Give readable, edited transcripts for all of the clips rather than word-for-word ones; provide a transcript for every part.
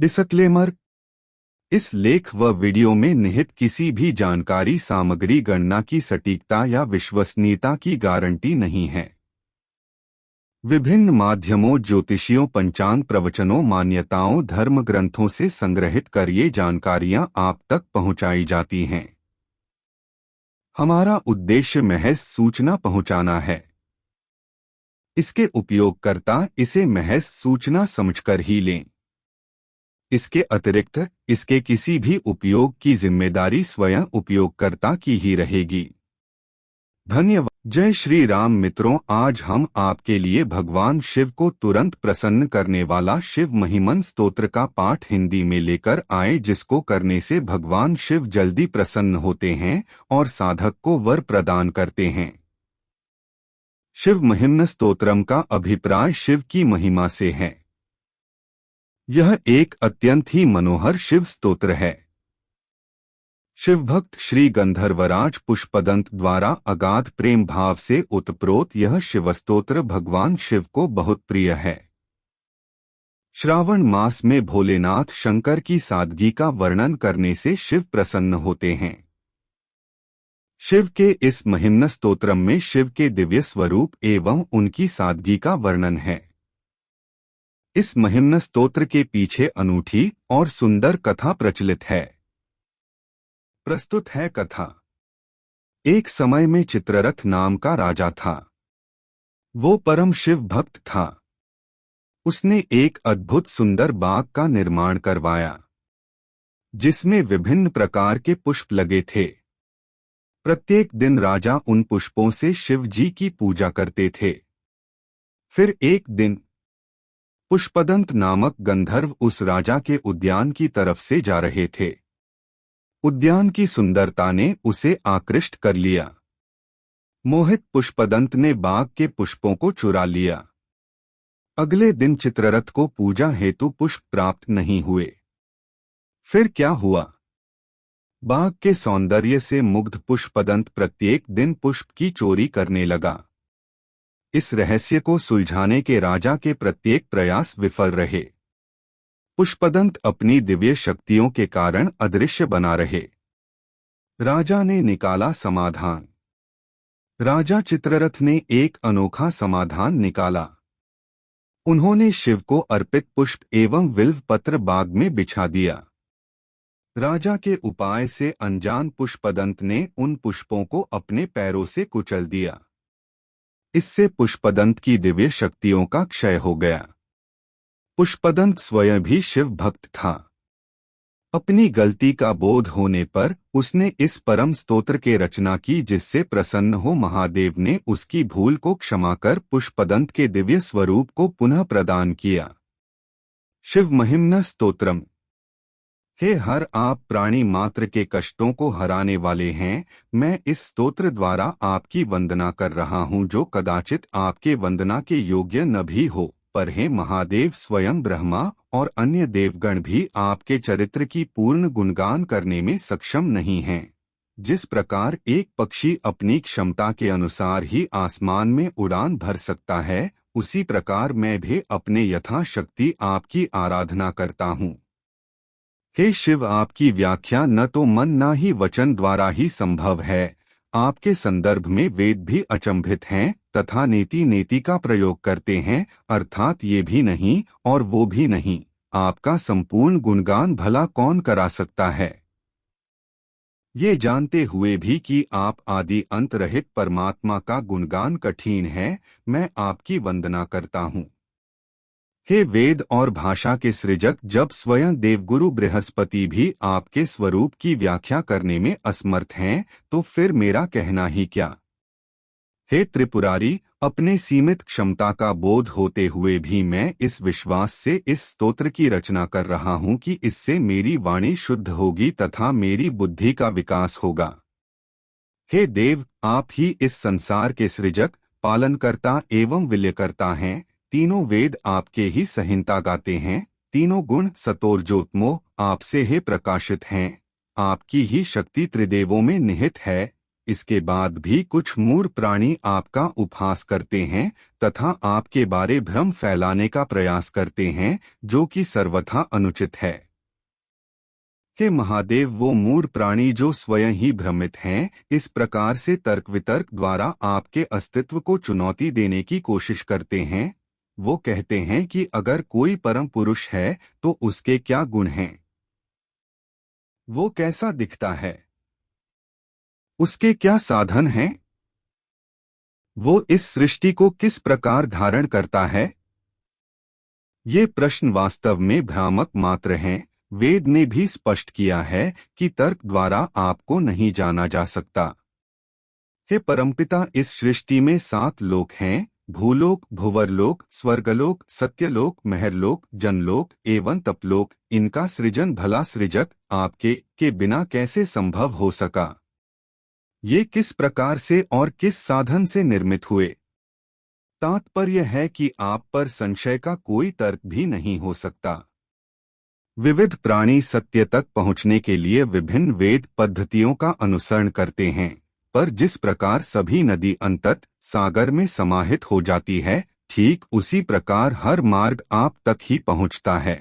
Disclaimer. इस लेख व वीडियो में निहित किसी भी जानकारी सामग्री गणना की सटीकता या विश्वसनीयता की गारंटी नहीं है। विभिन्न माध्यमों, ज्योतिषियों, पंचांग, प्रवचनों, मान्यताओं, धर्म ग्रंथों से संग्रहित कर ये जानकारियां आप तक पहुंचाई जाती हैं। हमारा उद्देश्य महज सूचना पहुंचाना है। इसके उपयोगकर्ता इसे महज सूचना समझकर ही लें। इसके अतिरिक्त इसके किसी भी उपयोग की जिम्मेदारी स्वयं उपयोगकर्ता की ही रहेगी। धन्यवाद। जय श्री राम मित्रों, आज हम आपके लिए भगवान शिव को तुरंत प्रसन्न करने वाला शिव महिमन स्तोत्र का पाठ हिंदी में लेकर आए, जिसको करने से भगवान शिव जल्दी प्रसन्न होते हैं और साधक को वर प्रदान करते हैं। शिव महिमन स्तोत्रम का अभिप्राय शिव की महिमा से है। यह एक अत्यंत ही मनोहर शिव स्तोत्र है। शिव भक्त श्री गंधर्वराज पुष्पदंत द्वारा अगाध प्रेम भाव से उत्प्रोत यह शिवस्तोत्र भगवान शिव को बहुत प्रिय है। श्रावण मास में भोलेनाथ शंकर की सादगी का वर्णन करने से शिव प्रसन्न होते हैं। शिव के इस महिमन स्तोत्रम में शिव के दिव्य स्वरूप एवं उनकी सादगी का वर्णन है। इस महिमन स्तोत्र के पीछे अनूठी और सुंदर कथा प्रचलित है। प्रस्तुत है कथा। एक समय में चित्ररथ नाम का राजा था। वो परम शिव भक्त था। उसने एक अद्भुत सुंदर बाग का निर्माण करवाया, जिसमें विभिन्न प्रकार के पुष्प लगे थे। प्रत्येक दिन राजा उन पुष्पों से शिव जी की पूजा करते थे। फिर एक दिन पुष्पदंत नामक गंधर्व उस राजा के उद्यान की तरफ से जा रहे थे। उद्यान की सुंदरता ने उसे आकृष्ट कर लिया। मोहित पुष्पदंत ने बाग के पुष्पों को चुरा लिया। अगले दिन चित्ररथ को पूजा हेतु पुष्प प्राप्त नहीं हुए। फिर क्या हुआ? बाग के सौंदर्य से मुग्ध पुष्पदंत प्रत्येक दिन पुष्प की चोरी करने लगा। इस रहस्य को सुलझाने के राजा के प्रत्येक प्रयास विफल रहे। पुष्पदंत अपनी दिव्य शक्तियों के कारण अदृश्य बना रहे। राजा ने निकाला समाधान। राजा चित्ररथ ने एक अनोखा समाधान निकाला। उन्होंने शिव को अर्पित पुष्प एवं विल्व पत्र बाग में बिछा दिया। राजा के उपाय से अनजान पुष्पदंत ने उन पुष्पों को अपने पैरों से कुचल दिया। इससे पुष्पदंत की दिव्य शक्तियों का क्षय हो गया। पुष्पदंत स्वयं भी शिव भक्त था। अपनी गलती का बोध होने पर उसने इस परम स्तोत्र के रचना की, जिससे प्रसन्न हो महादेव ने उसकी भूल को क्षमा कर पुष्पदंत के दिव्य स्वरूप को पुनः प्रदान किया। शिव महिमन स्तोत्रम। हे हर, आप प्राणी मात्र के कष्टों को हराने वाले हैं। मैं इस स्तोत्र द्वारा आपकी वंदना कर रहा हूँ, जो कदाचित आपके वंदना के योग्य न भी हो, पर हे महादेव, स्वयं ब्रह्मा और अन्य देवगण भी आपके चरित्र की पूर्ण गुणगान करने में सक्षम नहीं हैं। जिस प्रकार एक पक्षी अपनी क्षमता के अनुसार ही आसमान में उड़ान भर सकता है, उसी प्रकार मैं भी अपने यथाशक्ति आपकी आराधना करता हूँ। हे शिव, आपकी व्याख्या न तो मन न ही वचन द्वारा ही संभव है। आपके संदर्भ में वेद भी अचंभित हैं तथा नेति नेति का प्रयोग करते हैं, अर्थात ये भी नहीं और वो भी नहीं। आपका संपूर्ण गुणगान भला कौन करा सकता है? ये जानते हुए भी कि आप आदि अंत रहित परमात्मा का गुणगान कठिन है, मैं आपकी वंदना करता हूँ। हे वेद और भाषा के सृजक, जब स्वयं देवगुरु बृहस्पति भी आपके स्वरूप की व्याख्या करने में असमर्थ हैं, तो फिर मेरा कहना ही क्या। हे त्रिपुरारी, अपने सीमित क्षमता का बोध होते हुए भी मैं इस विश्वास से इस स्तोत्र की रचना कर रहा हूँ कि इससे मेरी वाणी शुद्ध होगी तथा मेरी बुद्धि का विकास होगा। हे देव, आप ही इस संसार के सृजक, पालनकर्ता एवं विलयकर्ता हैं। तीनों वेद आपके ही संहिता गाते हैं। तीनों गुण सतोर्जोतमो आपसे ही प्रकाशित हैं। आपकी ही शक्ति त्रिदेवों में निहित है। इसके बाद भी कुछ मूढ़ प्राणी आपका उपहास करते हैं तथा आपके बारे भ्रम फैलाने का प्रयास करते हैं, जो कि सर्वथा अनुचित है। हे महादेव, वो मूढ़ प्राणी जो स्वयं ही भ्रमित हैं, इस प्रकार से तर्क वितर्क द्वारा आपके अस्तित्व को चुनौती देने की कोशिश करते हैं। वो कहते हैं कि अगर कोई परम पुरुष है तो उसके क्या गुण हैं, वो कैसा दिखता है, उसके क्या साधन हैं, वो इस सृष्टि को किस प्रकार धारण करता है। ये प्रश्न वास्तव में भ्रामक मात्र हैं। वेद ने भी स्पष्ट किया है कि तर्क द्वारा आपको नहीं जाना जा सकता। हे परमपिता, इस सृष्टि में 7 लोक हैं: भूलोक, भुवरलोक, स्वर्गलोक, सत्यलोक, महरलोक, जनलोक एवं तपलोक। इनका सृजन भला सृजक आपके के बिना कैसे संभव हो सका? ये किस प्रकार से और किस साधन से निर्मित हुए? तात्पर्य है कि आप पर संशय का कोई तर्क भी नहीं हो सकता। विविध प्राणी सत्य तक पहुंचने के लिए विभिन्न वेद पद्धतियों का अनुसरण करते हैं, पर जिस प्रकार सभी नदी अंतत सागर में समाहित हो जाती है, ठीक उसी प्रकार हर मार्ग आप तक ही पहुंचता है।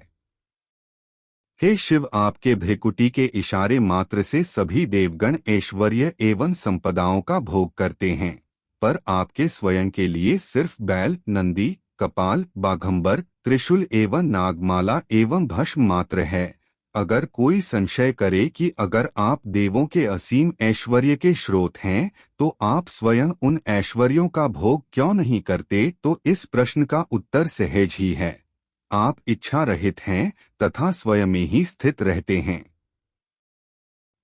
हे शिव, आपके भ्रिकुटी के इशारे मात्र से सभी देवगण ऐश्वर्य एवं संपदाओं का भोग करते हैं, पर आपके स्वयं के लिए सिर्फ बैल, नंदी, कपाल, बाघंबर, त्रिशूल एवं नागमाला एवं भस्म मात्र है। अगर कोई संशय करे कि अगर आप देवों के असीम ऐश्वर्य के स्रोत हैं, तो आप स्वयं उन ऐश्वर्यों का भोग क्यों नहीं करते, तो इस प्रश्न का उत्तर सहज ही है। आप इच्छा रहित हैं तथा स्वयं में ही स्थित रहते हैं।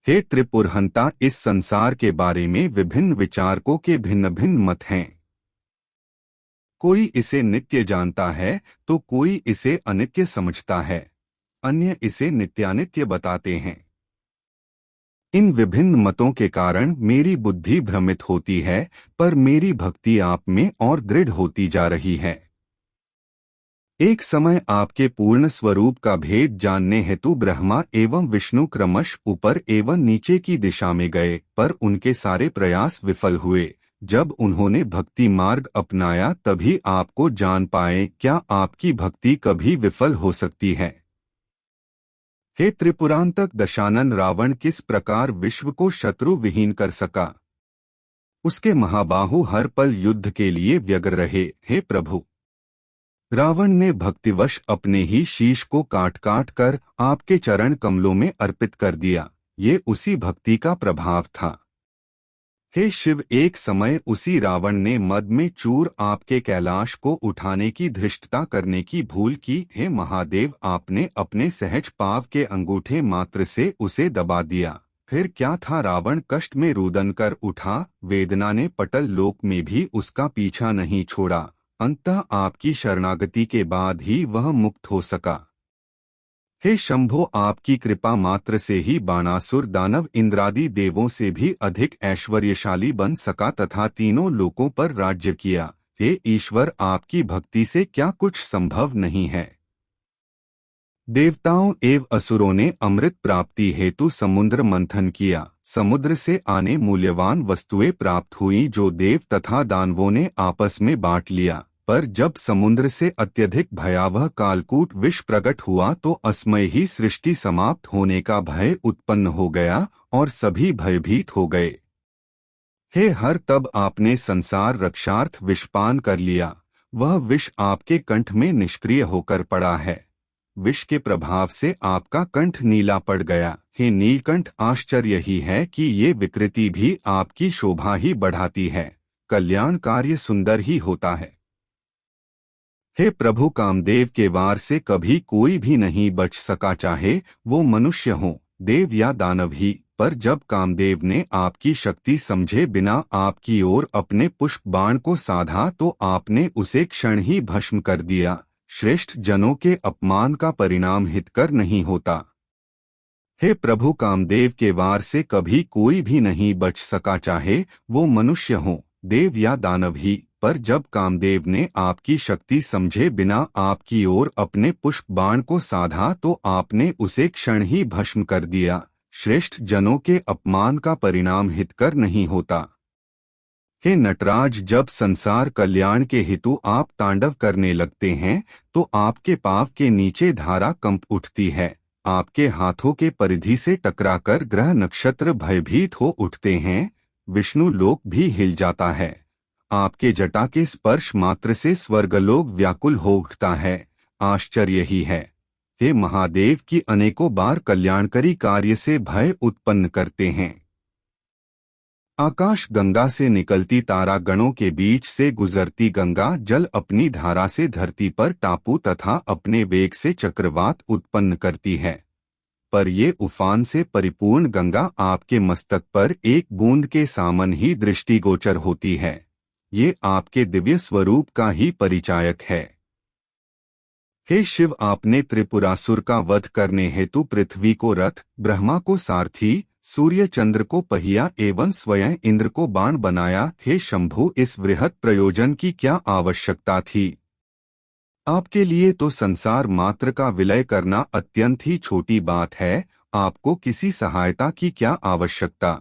हे त्रिपुरहंता, इस संसार के बारे में विभिन्न विचारकों के भिन्न भिन्न मत हैं। कोई इसे नित्य जानता है तो कोई इसे अनित्य समझता है, अन्य इसे नित्यानित्य बताते हैं। इन विभिन्न मतों के कारण मेरी बुद्धि भ्रमित होती है, पर मेरी भक्ति आप में और दृढ़ होती जा रही है। एक समय आपके पूर्ण स्वरूप का भेद जानने हेतु ब्रह्मा एवं विष्णु क्रमश ऊपर एवं नीचे की दिशा में गए, पर उनके सारे प्रयास विफल हुए। जब उन्होंने भक्ति मार्ग अपनाया तभी आपको जान पाए। क्या आपकी भक्ति कभी विफल हो सकती है? हे त्रिपुरांतक दशानन, रावण किस प्रकार विश्व को शत्रु विहीन कर सका? उसके महाबाहु हर पल युद्ध के लिए व्यग्र रहे। हे प्रभु, रावण ने भक्तिवश अपने ही शीश को काट काट कर आपके चरण कमलों में अर्पित कर दिया। ये उसी भक्ति का प्रभाव था। हे शिव, एक समय उसी रावण ने मद में चूर आपके कैलाश को उठाने की धृष्टता करने की भूल की। हे महादेव, आपने अपने सहज पाव के अंगूठे मात्र से उसे दबा दिया। फिर क्या था, रावण कष्ट में रुदन कर उठा। वेदना ने पटल लोक में भी उसका पीछा नहीं छोड़ा। अंततः आपकी शरणागति के बाद ही वह मुक्त हो सका। हे शंभो, आपकी कृपा मात्र से ही बाणासुर दानव इंद्रादि देवों से भी अधिक ऐश्वर्यशाली बन सका तथा तीनों लोकों पर राज्य किया। हे ईश्वर, आपकी भक्ति से क्या कुछ संभव नहीं है? देवताओं एवं असुरों ने अमृत प्राप्ति हेतु समुद्र मंथन किया। समुद्र से आने मूल्यवान वस्तुएं प्राप्त हुई जो देव तथा दानवों ने आपस में बांट लिया। पर जब समुद्र से अत्यधिक भयावह कालकूट विष प्रकट हुआ तो असमय ही सृष्टि समाप्त होने का भय उत्पन्न हो गया और सभी भयभीत हो गए। हे हर, तब आपने संसार रक्षार्थ विषपान कर लिया। वह विष आपके कंठ में निष्क्रिय होकर पड़ा है। विष के प्रभाव से आपका कंठ नीला पड़ गया। हे नीलकंठ, आश्चर्य ही है कि ये विकृति भी आपकी शोभा ही बढ़ाती है। कल्याण कार्य सुंदर ही होता है। हे प्रभु, कामदेव के वार से कभी कोई भी नहीं बच सका, चाहे वो मनुष्य हो, देव या दानव ही। पर जब कामदेव ने आपकी शक्ति समझे बिना आपकी ओर अपने पुष्प बाण को साधा तो आपने उसे क्षण ही भस्म कर दिया। श्रेष्ठ जनों के अपमान का परिणाम हितकर नहीं होता। हे प्रभु, कामदेव के वार से कभी कोई भी नहीं बच सका, चाहे वो मनुष्य हो, देव या दानव ही। पर जब कामदेव ने आपकी शक्ति समझे बिना आपकी ओर अपने पुष्प बाण को साधा तो आपने उसे क्षण ही भस्म कर दिया। श्रेष्ठ जनों के अपमान का परिणाम हितकर नहीं होता। हे नटराज, जब संसार कल्याण के हेतु आप तांडव करने लगते हैं तो आपके पाव के नीचे धारा कंप उठती है, आपके हाथों के परिधि से टकराकर ग्रह नक्षत्र भयभीत हो उठते हैं, विष्णु लोक भी हिल जाता है, आपके जटा के स्पर्श मात्र से स्वर्गलोक व्याकुल हो उठता है। आश्चर्य ही है, हे महादेव की अनेकों बार कल्याणकारी कार्य से भय उत्पन्न करते हैं। आकाश गंगा से निकलती तारा गणों के बीच से गुजरती गंगा जल अपनी धारा से धरती पर टापू तथा अपने वेग से चक्रवात उत्पन्न करती है, पर ये उफान से परिपूर्ण गंगा आपके मस्तक पर एक बूंद के सामन ही दृष्टिगोचर होती है। ये आपके दिव्य स्वरूप का ही परिचायक है। हे शिव, आपने त्रिपुरासुर का वध करने हेतु पृथ्वी को रथ, ब्रह्मा को सारथी, सूर्य चंद्र को पहिया एवं स्वयं इंद्र को बाण बनाया। हे शंभु, इस वृहत प्रयोजन की क्या आवश्यकता थी? आपके लिए तो संसार मात्र का विलय करना अत्यंत ही छोटी बात है, आपको किसी सहायता की क्या आवश्यकता?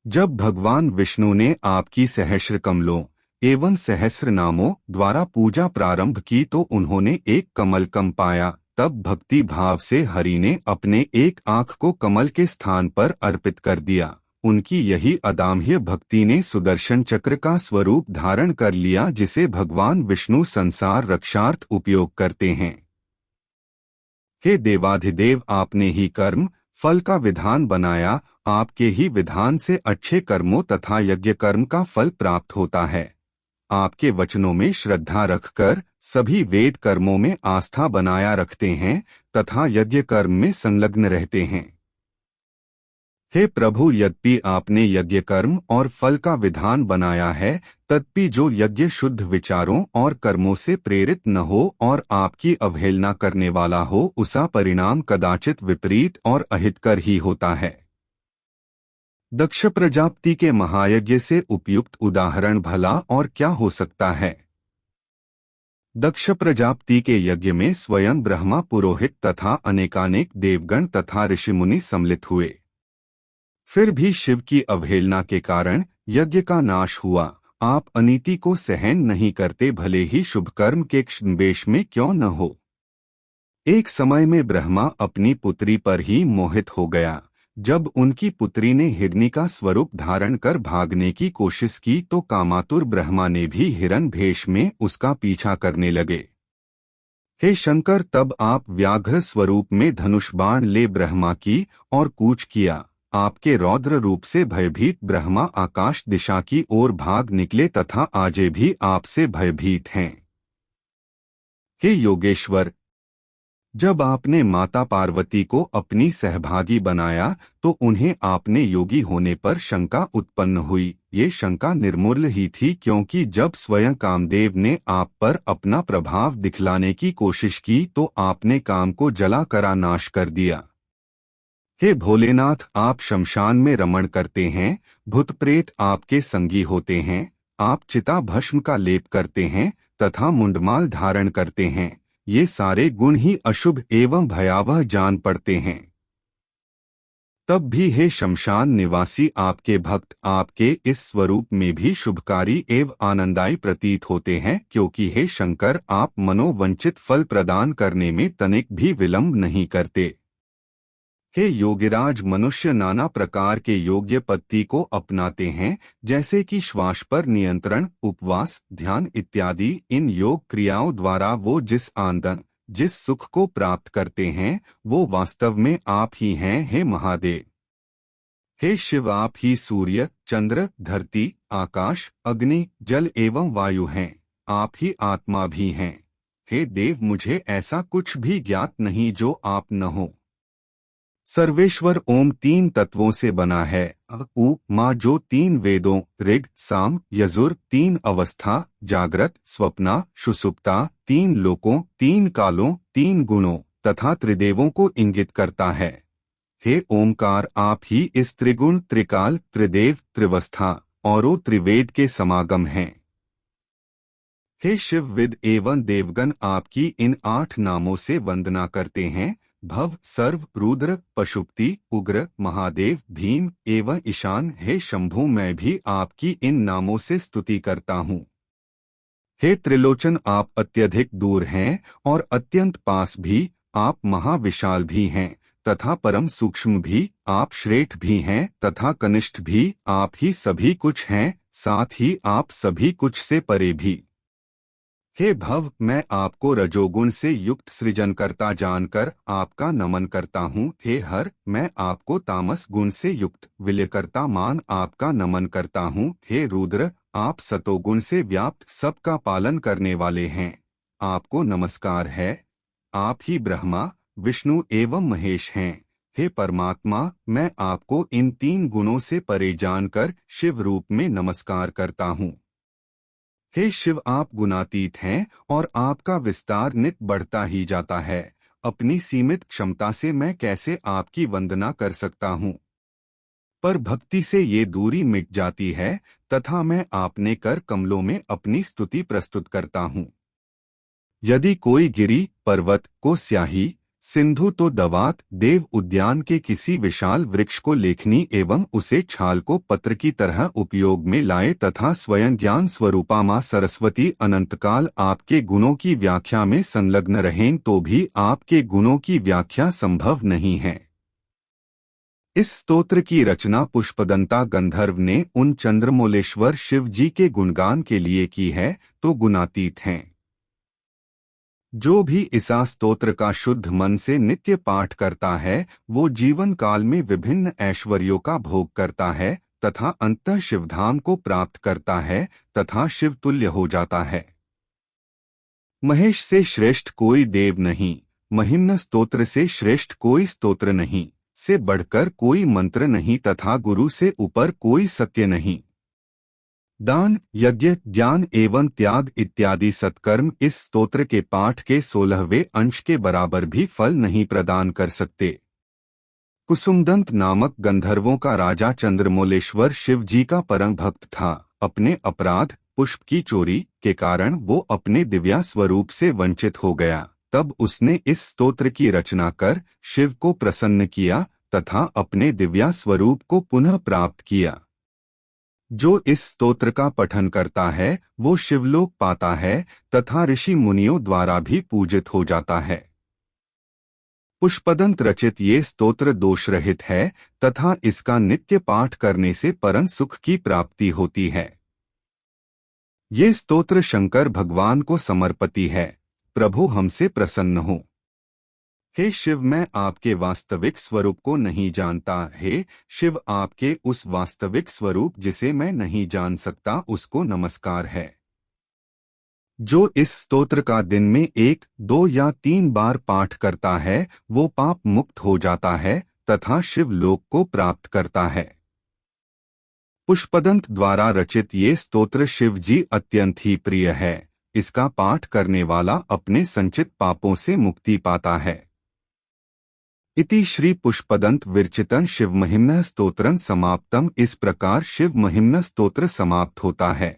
जब भगवान विष्णु ने आपकी सहस्र कमलों एवं सहस्र नामों द्वारा पूजा प्रारंभ की तो उन्होंने एक कमल कम पाया। तब भक्ति भाव से हरि ने अपने एक आँख को कमल के स्थान पर अर्पित कर दिया। उनकी यही अदाम्य भक्ति ने सुदर्शन चक्र का स्वरूप धारण कर लिया, जिसे भगवान विष्णु संसार रक्षार्थ उपयोग करते हैं। हे देवाधिदेव, आपने ही कर्म फल का विधान बनाया, आपके ही विधान से अच्छे कर्मों तथा यज्ञ कर्म का फल प्राप्त होता है। आपके वचनों में श्रद्धा रखकर सभी वेद कर्मों में आस्था बनाया रखते हैं तथा यज्ञ कर्म में संलग्न रहते हैं। हे प्रभु, यद्यपि आपने यज्ञ कर्म और फल का विधान बनाया है, तथापि जो यज्ञ शुद्ध विचारों और कर्मों से प्रेरित न हो और आपकी अवहेलना करने वाला हो, उसका परिणाम कदाचित विपरीत और अहितकर ही होता है। दक्ष प्रजापति के महायज्ञ से उपयुक्त उदाहरण भला और क्या हो सकता है? दक्ष प्रजापति के यज्ञ में स्वयं ब्रह्मा, पुरोहित तथा अनेकानेक देवगण तथा ऋषिमुनि सम्मिलित हुए, फिर भी शिव की अवहेलना के कारण यज्ञ का नाश हुआ। आप अनीति को सहन नहीं करते, भले ही शुभ कर्म के क्षणवेश में क्यों न हो। एक समय में ब्रह्मा अपनी पुत्री पर ही मोहित हो गया। जब उनकी पुत्री ने हिरनी का स्वरूप धारण कर भागने की कोशिश की तो कामातुर ब्रह्मा ने भी हिरन भेष में उसका पीछा करने लगे। हे शंकर, तब आप व्याघ्र स्वरूप में धनुष बाण ले ब्रह्मा की और कूच किया। आपके रौद्र रूप से भयभीत ब्रह्मा आकाश दिशा की ओर भाग निकले तथा आजे भी आपसे भयभीत हैं। हे योगेश्वर, जब आपने माता पार्वती को अपनी सहभागी बनाया तो उन्हें आपने योगी होने पर शंका उत्पन्न हुई। ये शंका निर्मूल ही थी, क्योंकि जब स्वयं कामदेव ने आप पर अपना प्रभाव दिखलाने की कोशिश की तो आपने काम को जला करा नाश कर दिया। हे भोलेनाथ, आप शमशान में रमण करते हैं, भूत प्रेत आपके संगी होते हैं, आप चिता भस्म का लेप करते हैं तथा मुंडमाल धारण करते हैं। ये सारे गुण ही अशुभ एवं भयावह जान पड़ते हैं। तब भी हे शमशान निवासी, आपके भक्त आपके इस स्वरूप में भी शुभकारी एवं आनंदायी प्रतीत होते हैं, क्योंकि हे शंकर, आप मनोवंचित फल प्रदान करने में तनिक भी विलंब नहीं करते। हे योगिराज, मनुष्य नाना प्रकार के योग्य पद्धति को अपनाते हैं, जैसे कि श्वास पर नियंत्रण, उपवास, ध्यान इत्यादि। इन योग क्रियाओं द्वारा वो जिस आनंद, जिस सुख को प्राप्त करते हैं, वो वास्तव में आप ही हैं। हे महादेव, हे शिव, आप ही सूर्य, चंद्र, धरती, आकाश, अग्नि, जल एवं वायु हैं। आप ही आत्मा भी हैं। हे देव, मुझे ऐसा कुछ भी ज्ञात नहीं जो आप न हो। सर्वेश्वर ओम तीन तत्वों से बना है। उ माँ, जो तीन वेदों ऋग, साम, यजुर, तीन अवस्था जागृत, स्वप्ना, सुषुप्ता, तीन लोकों, तीन कालों, तीन गुणों तथा त्रिदेवों को इंगित करता है। हे ओमकार, आप ही इस त्रिगुण, त्रिकाल, त्रिदेव, त्रिवस्था और त्रिवेद के समागम हैं। हे शिव, विद एवं देवगण आपकी इन 8 नामों से वंदना करते हैं भव, सर्व, रुद्र, पशुपति, उग्र, महादेव, भीम एवं ईशान, हे शंभु, मैं भी आपकी इन नामों से स्तुति करता हूँ। हे त्रिलोचन, आप अत्यधिक दूर हैं और अत्यंत पास भी, आप महाविशाल भी हैं तथा परम सूक्ष्म भी, आप श्रेष्ठ भी हैं तथा कनिष्ठ भी, आप ही सभी कुछ हैं, साथ ही आप सभी कुछ से परे भी। हे भव, मैं आपको रजोगुण से युक्त सृजनकर्ता जानकर आपका नमन करता हूँ। हे हर, मैं आपको तामस गुण से युक्त विलयकर्ता मान आपका नमन करता हूँ। हे रुद्र, आप सतोगुण से व्याप्त सबका पालन करने वाले हैं, आपको नमस्कार है। आप ही ब्रह्मा, विष्णु एवं महेश हैं। हे परमात्मा, मैं आपको इन 3 गुणों से परे जानकर शिव रूप में नमस्कार करता हूँ। हे शिव, आप गुणातीत हैं और आपका विस्तार नित बढ़ता ही जाता है। अपनी सीमित क्षमता से मैं कैसे आपकी वंदना कर सकता हूँ, पर भक्ति से ये दूरी मिट जाती है तथा मैं आपने कर कमलों में अपनी स्तुति प्रस्तुत करता हूँ। यदि कोई गिरी पर्वत को स्याही, सिंधु तो दवात, देव उद्यान के किसी विशाल वृक्ष को लेखनी एवं उसे छाल को पत्र की तरह उपयोग में लाए तथा स्वयं ज्ञान स्वरूपा मां सरस्वती अनंतकाल आपके गुणों की व्याख्या में संलग्न रहें तो भी आपके गुणों की व्याख्या संभव नहीं है। इस स्तोत्र की रचना पुष्पदंता गंधर्व ने उन चंद्रमौलेश्वर शिव जी के गुणगान के लिए की है, तो गुणातीत हैं। जो भी इस स्तोत्र का शुद्ध मन से नित्य पाठ करता है, वो जीवन काल में विभिन्न ऐश्वर्यों का भोग करता है तथा अंततः शिवधाम को प्राप्त करता है तथा शिवतुल्य हो जाता है। महेश से श्रेष्ठ कोई देव नहीं, महिम्न स्तोत्र से श्रेष्ठ कोई स्तोत्र नहीं, से बढ़कर कोई मंत्र नहीं तथा गुरु से ऊपर कोई सत्य नहीं। दान, यज्ञ, ज्ञान एवं त्याग इत्यादि सत्कर्म इस स्तोत्र के पाठ के 16वें अंश के बराबर भी फल नहीं प्रदान कर सकते। कुसुमदंत नामक गंधर्वों का राजा चंद्रमौलेश्वर शिव जी का परम भक्त था। अपने अपराध पुष्प की चोरी के कारण वो अपने दिव्या स्वरूप से वंचित हो गया। तब उसने इस स्तोत्र की रचना कर शिव को प्रसन्न किया तथा अपने दिव्या स्वरूप को पुनः प्राप्त किया। जो इस स्तोत्र का पठन करता है वो शिवलोक पाता है तथा ऋषि मुनियों द्वारा भी पूजित हो जाता है। पुष्पदंत रचित ये स्तोत्र दोष रहित है तथा इसका नित्य पाठ करने से परम सुख की प्राप्ति होती है। ये स्तोत्र शंकर भगवान को समर्पित है। प्रभु हमसे प्रसन्न हो। हे शिव, मैं आपके वास्तविक स्वरूप को नहीं जानता। हे शिव, आपके उस वास्तविक स्वरूप जिसे मैं नहीं जान सकता उसको नमस्कार है। जो इस स्तोत्र का दिन में 1, 2 या 3 बार पाठ करता है वो पाप मुक्त हो जाता है तथा शिव लोक को प्राप्त करता है। पुष्पदंत द्वारा रचित ये स्तोत्र शिव जी अत्यंत ही प्रिय है। इसका पाठ करने वाला अपने संचित पापों से मुक्ति पाता है। इति श्री पुष्पदंत विरचितं शिव महिम्न स्तोत्रं समाप्तम। इस प्रकार शिव महिम्न स्तोत्र समाप्त होता है।